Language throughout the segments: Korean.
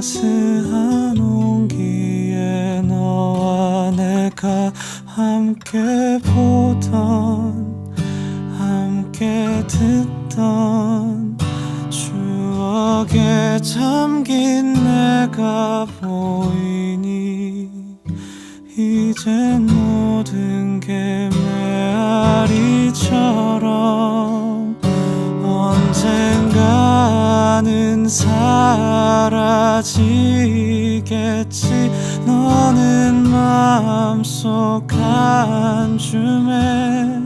따스한 온기에 너와 내가 함께 보던 함께 듣던 추억에 잠긴 내가 보이니 이젠 모든 게 메아리처럼 언젠가는 사라지겠지. 너는 마음속 한 줌에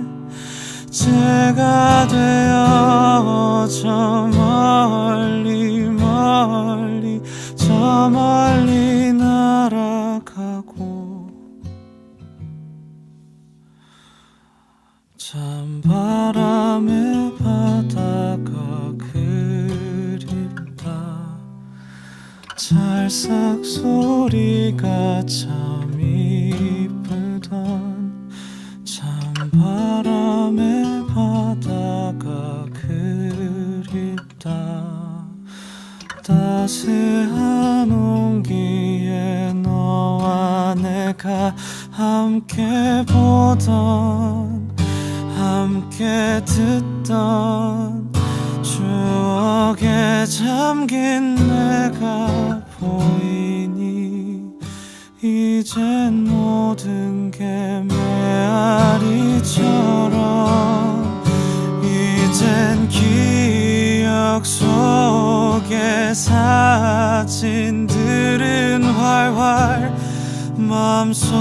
제가 되어 저 멀리 멀리 저 멀리 날아가고 찬바람에 바다가 그립다. 찰싹 소리가 참 이쁘던 찬바람에 바다가 그립다. 따스한 온기에 너와 내가 함께 보던 함께 듣던 추억에 잠긴 내가 보이니 이젠 모든 게 메아리처럼 이젠 기억 속의 사진들은 활활 마음속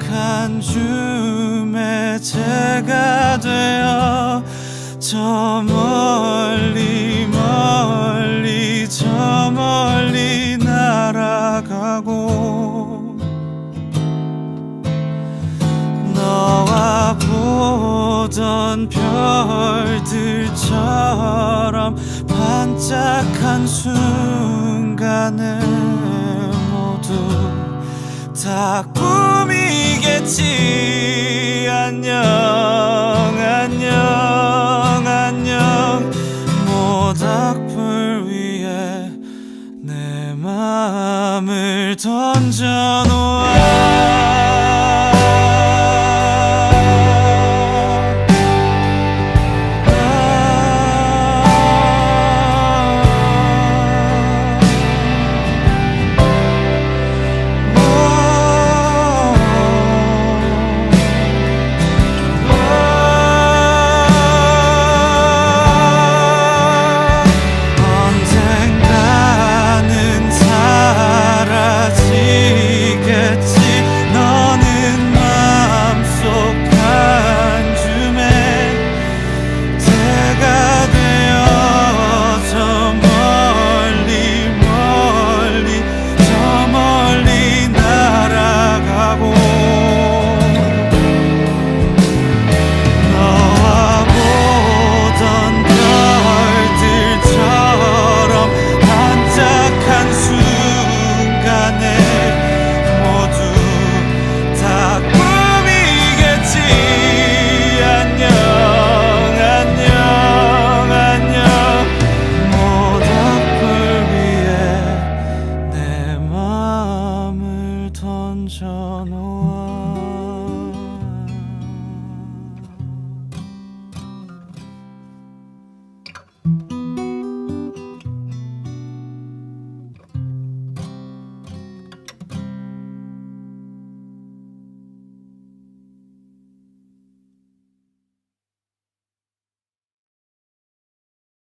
한 줌에 제가 되어 저 멀리 멀리 저 멀리 날아가고 너와 보던 별들처럼 반짝한 순간을 모두 다 꿈이겠지. 안녕 안녕 안녕. 모닥불 위에 내 맘을 던져놓아. 던져놓아.